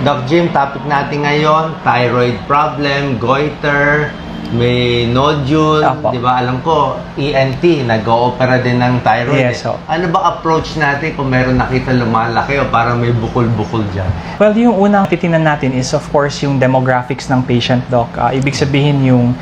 Doc Jim, topic natin ngayon, thyroid problem, goiter, may nodule, Apo. di ba? Alam ko, ENT, nag-o-opera din ng thyroid. Yes, eh. ho. Ano ba approach natin kung meron nakita lumalaki o parang may bukol-bukol dyan? Well, yung unang titingnan natin is of course yung demographics ng patient, doc. Ibig sabihin yung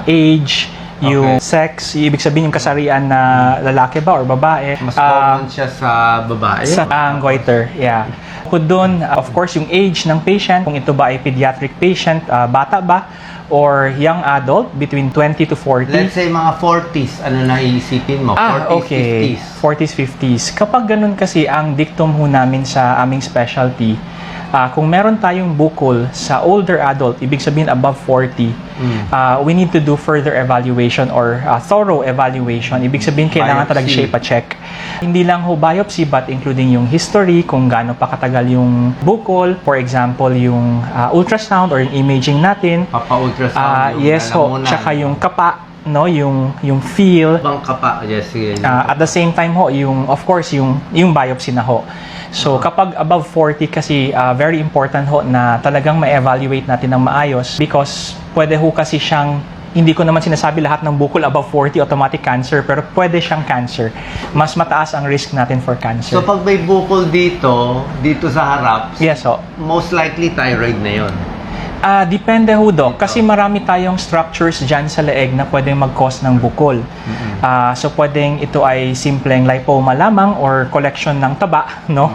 age, yung sex, ibig sabihin yung kasarian na lalaki ba or babae. Mas common siya sa babae? Sa goiter, yeah. Bukod doon, of course, yung age ng patient, kung ito ba ay pediatric patient, bata ba, or young adult, between 20 to 40. Let's say mga 40s, ano na iisipin mo? 40s, Okay. 50s. 40s, 50s. Kapag ganun kasi ang dictum ho namin sa aming specialty, kung meron tayong bukol sa older adult, ibig sabihin above 40, we need to do further evaluation or thorough evaluation. Ibig sabihin, kailangan talaga siya ipa-check. Hindi lang ho biopsy, but including yung history, kung gaano pa katagal yung bukol. For example, yung ultrasound or yung imaging natin. Papa-ultrasound. Yes ho, tsaka yung kapa, no, yung feel. Bang kapa, yes, sige. At the same time ho, yung of course yung biopsy na ho. So kapag above 40 kasi very important ho na talagang ma-evaluate natin ng maayos because pwede ho kasi siyang, hindi ko naman sinasabi lahat ng bukol above 40 automatic cancer, pero pwede siyang cancer. Mas mataas ang risk natin for cancer. So pag may bukol dito sa harap, Yes ho. most likely thyroid na yon. Depende ho, Doc. Kasi marami tayong structures dyan sa leeg na pwedeng mag-cause ng bukol. So, pwedeng ito ay simpleng lipoma lamang or collection ng taba, no?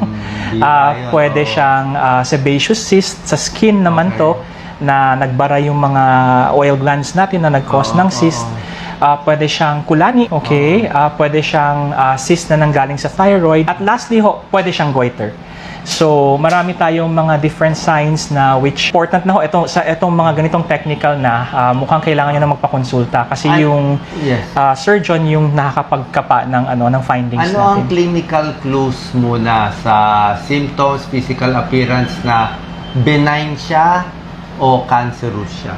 Pwede siyang sebaceous cyst sa skin naman to, na nagbara yung mga oil glands natin na nag-cause ng cyst. Pwede siyang kulani, okay? Pwede siyang cyst na nanggaling sa thyroid. At lastly ho, pwede siyang goiter. So, marami tayong mga different signs na which important na ho itong mga ganitong technical na mukhang kailangan niyo na magpakonsulta kasi yung surgeon yung nakakapagkapa ng findings natin. Ano ang clinical clues muna sa symptoms, physical appearance na benign siya o cancerous siya?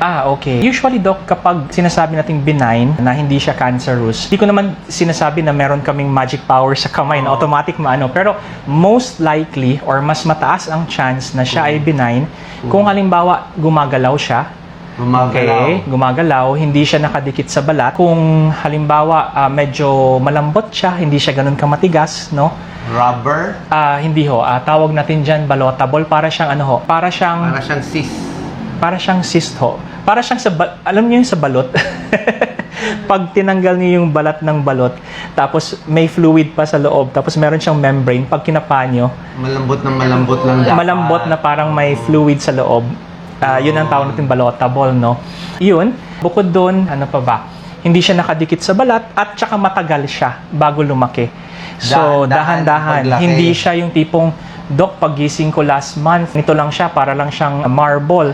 Okay. Usually, Doc, kapag sinasabi nating benign, na hindi siya cancerous, hindi ko naman sinasabi na meron kaming magic power sa kamay na automatic maano. Pero most likely, or mas mataas ang chance na siya ay benign, kung halimbawa gumagalaw siya, gumagalaw, hindi siya nakadikit sa balat. Kung halimbawa medyo malambot siya, hindi siya ganun kamatigas, no? Rubber? Hindi ho. Tawag natin dyan balotable. Para siyang para siyang cyst. Para siyang cyst ho. Para siyang alam niyo yung sa balot? Pag tinanggal niyo yung balat ng balot, tapos may fluid pa sa loob, tapos meron siyang membrane, pag kinapa niyo, malambot lang dapat. Malambot na parang may fluid sa loob. Yun ang tawag natin balotable, no? Yun. Bukod doon, ano pa ba? Hindi siya nakadikit sa balat at saka matagal siya bago lumaki. So, dahan-dahan. Hindi siya yung tipong, Dok, paggising ko last month, nito lang siya, para lang siyang marble.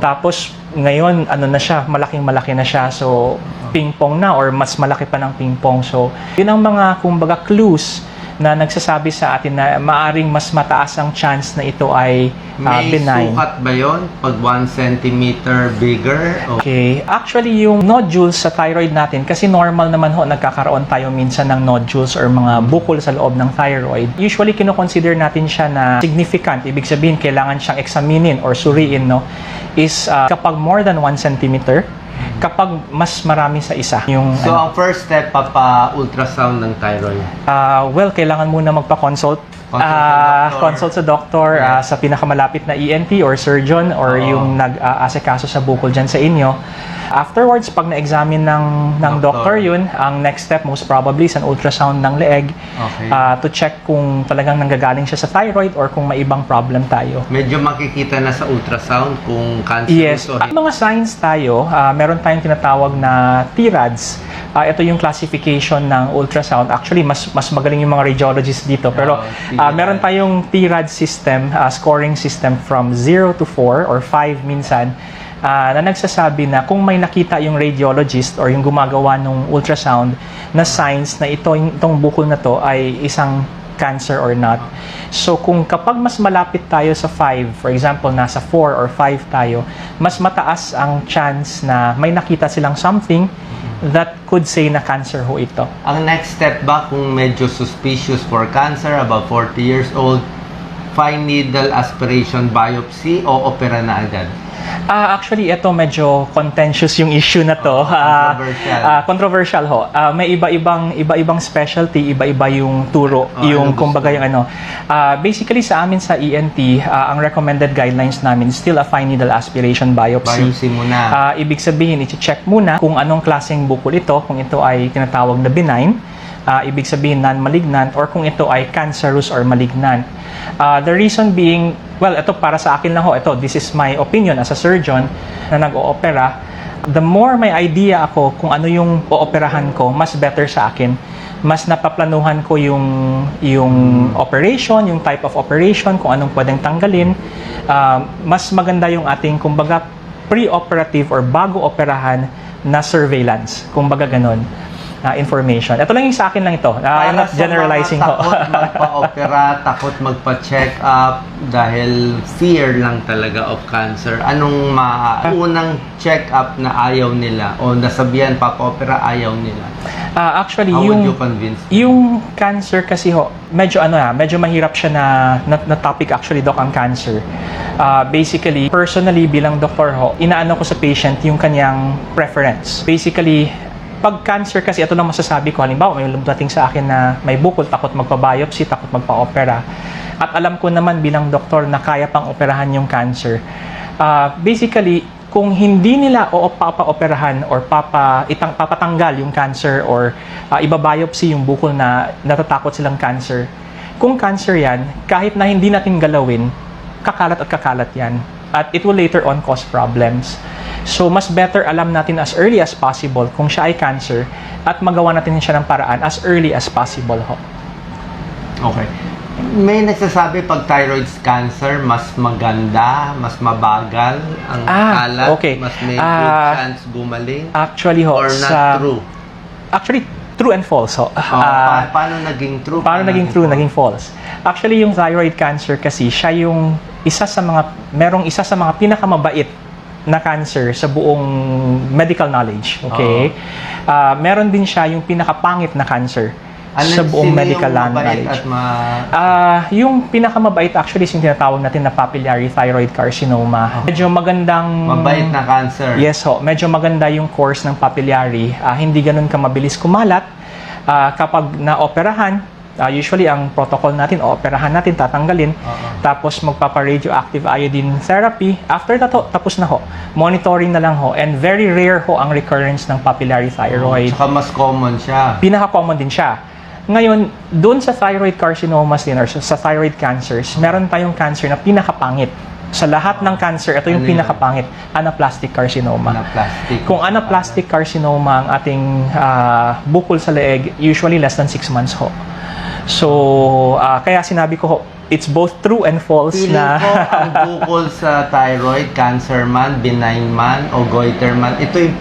Tapos, ngayon, na siya, malaking-malaki na siya. So, ping-pong na or mas malaki pa ng ping-pong. So, yun ang mga, kumbaga, clues na nagsasabi sa atin na maaring mas mataas ang chance na ito ay benign. May sukat ba yun? Pag 1 centimeter bigger? Okay. Actually, yung nodules sa thyroid natin, kasi normal naman ho, nagkakaroon tayo minsan ng nodules or mga bukol sa loob ng thyroid. Usually, kinoconsider natin siya na significant. Ibig sabihin, kailangan siyang examinin or suriin, no? Is kapag more than 1 centimeter, kapag mas marami sa isa. So, ang first step, papa-ultrasound ng thyroid? Well, kailangan muna magpa-consult. Consult sa doctor, sa pinakamalapit na ENT or surgeon or yung nag-aasikaso sa bukol dyan sa inyo. Afterwards, pag na-examine ng doctor yun, ang next step most probably is an ultrasound ng leeg to check kung talagang nanggagaling siya sa thyroid or kung may ibang problem tayo. Medyo makikita na sa ultrasound kung cancer. Yes. At mga signs tayo, meron tayong tinatawag na TRADS. Ito yung classification ng ultrasound. Actually, mas magaling yung mga radiologists dito. Pero meron tayong TRADS system, scoring system from 0 to 4 or 5 minsan, na nagsasabi na kung may nakita yung radiologist or yung gumagawa ng ultrasound na signs na itong bukol na to ay isang cancer or not. So kung kapag mas malapit tayo sa 5, for example, nasa 4 or 5 tayo, mas mataas ang chance na may nakita silang something that could say na cancer ho ito. Ang next step ba kung medyo suspicious for cancer, about 40 years old, fine needle aspiration biopsy o opera na agad? Actually, ito medyo contentious yung issue na to. Controversial. Controversial ho. May iba-ibang specialty, iba-iba yung turo, yung kumbaga yung ano. Basically sa amin sa ENT, ang recommended guidelines namin still a fine needle aspiration biopsy. Biopsy muna. Ibig sabihin, i-check muna kung anong klaseng bukol ito, kung ito ay tinatawag na benign, ibig sabihin non-malignant, or kung ito ay cancerous or malignant. The reason being, well, ito para sa akin lang ho, this is my opinion as a surgeon na nag-oopera. The more may idea ako kung ano yung ooperahan ko, mas better sa akin. Mas napaplanuhan ko yung operation, yung type of operation, kung anong pwedeng tanggalin. Mas maganda yung ating, kumbaga, pre-operative or bago operahan na surveillance. Kumbaga ganon. Information. Ito lang yung sa akin lang ito. I'm not generalizing ho. Takot magpa-opera, takot magpa-check up dahil fear lang talaga of cancer. Anong unang check up na ayaw nila o nasabihan papa-opera ayaw nila? Actually, how would you convince them? Yung cancer kasi ho, medyo medyo mahirap siya na topic actually, doc, ang cancer. Basically, personally bilang doktor ho, inaano ko sa patient yung kanyang preference. Basically, pag cancer kasi, ito lang masasabi ko, halimbawa may lumdating sa akin na may bukol, takot magpa-biopsy, takot magpa-opera. At alam ko naman bilang doktor na kaya pang operahan yung cancer. Basically, kung hindi nila papa-operahan or papatanggal yung cancer or iba-biopsy yung bukol na natatakot silang cancer, kung cancer yan, kahit na hindi natin galawin, kakalat yan. At it will later on cause problems. So, mas better alam natin as early as possible kung siya ay cancer at magawa natin siya ng paraan as early as possible ho. Okay. May nagsasabi pag thyroid cancer, mas maganda, mas mabagal ang kalat, okay. Mas may good chance gumaling? Actually ho, or not true? Actually, true and false ho. Paano naging true? Paano naging true, naging false? Actually, yung thyroid cancer kasi, siya yung merong isa sa mga pinakamabait na cancer sa buong medical knowledge. Okay? Meron din siya yung pinakapangit na cancer sa buong medical knowledge. Yung pinakamabait actually is yung tinatawag natin na papillary thyroid carcinoma. Medyo magandang... Mabait na cancer. Yes ho. Medyo maganda yung course ng papillary. Hindi ganun kamabilis kumalat. Kapag naoperahan, usually ang protocol natin, operahan natin, tatanggalin, tapos magpapa-radioactive iodine therapy. After that ho, tapos na ho. Monitoring na lang ho. And very rare ho ang recurrence ng papillary thyroid. Saka mas common siya. Pinaka-common din siya. Ngayon, doon sa thyroid carcinomas din or sa thyroid cancers, meron tayong cancer na pinakapangit. Sa lahat ng cancer, ito yung pinakapangit, anaplastic carcinoma. Kung anaplastic carcinoma ang ating bukol sa leeg, usually less than 6 months ho. So, kaya sinabi ko ho, it's both true and false. Feeling ko ang bukol sa thyroid, cancer man, benign man, o goiter man, ito yung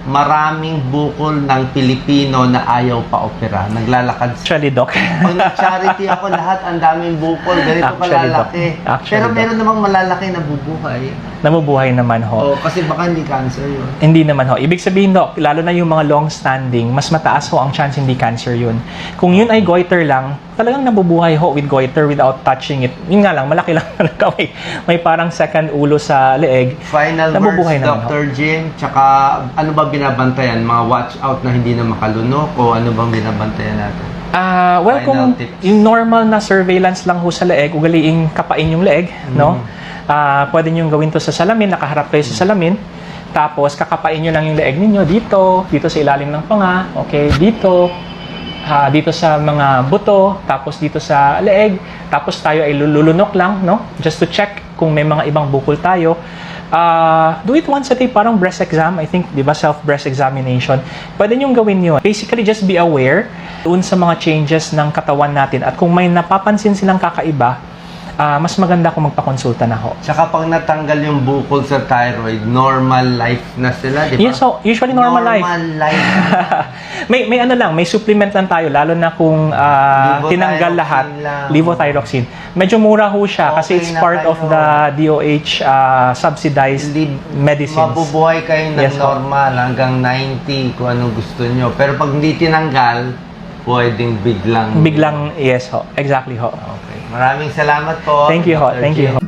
maraming bukol ng Pilipino na ayaw pa-opera. Naglalakad siya. Actually, Doc. Pag nag-charity ako, lahat ang daming bukol. Ganito Actually, kalalaki. Pero meron namang malalaki na bubuhay. Nabubuhay naman ho. Kasi baka hindi cancer yun. Hindi naman ho. Ibig sabihin, Doc, lalo na yung mga long-standing, mas mataas ho ang chance hindi cancer yun. Kung yun ay goiter lang, talagang nabubuhay ho with goiter without touching it. Yun nga lang, malaki lang talaga. May parang second ulo sa leeg. Final words, Dr. Jim, tsaka ano ba binabantayan? Mga watch out na hindi na makalunok o ano bang binabantayan natin? Well, kung yung normal na surveillance lang ho sa leeg, ugaliing kapain yung leeg, no? Pwede nyo gawin to sa salamin, nakaharap kayo sa salamin. Tapos, kakapain nyo lang yung leeg ninyo dito sa ilalim ng panga, okay, dito sa mga buto, tapos dito sa leeg, tapos tayo ay lulunok lang, no? Just to check kung may mga ibang bukol tayo. Do it once a day, parang breast exam, I think, di ba, self-breast examination. Pwede nyo gawin yun. Basically, just be aware doon sa mga changes ng katawan natin at kung may napapansin silang kakaiba, mas maganda kung magpakonsulta na ho. Tsaka pag natanggal yung bukol sa thyroid, normal life na sila, di ba? Yes, so usually normal life. may ano lang, may supplement lang tayo, lalo na kung tinanggal lahat, levothyroxine. Medyo mura ho siya kasi it's part of the DOH subsidized medicines. Mabubuhay kayo ng normal hanggang 90 kung anong gusto nyo. Pero pag hindi tinanggal, pwedeng biglang... Biglang, yes ho. Exactly ho. Okay. Maraming salamat po. Thank you ho. Dr. Thank you Jin. ho.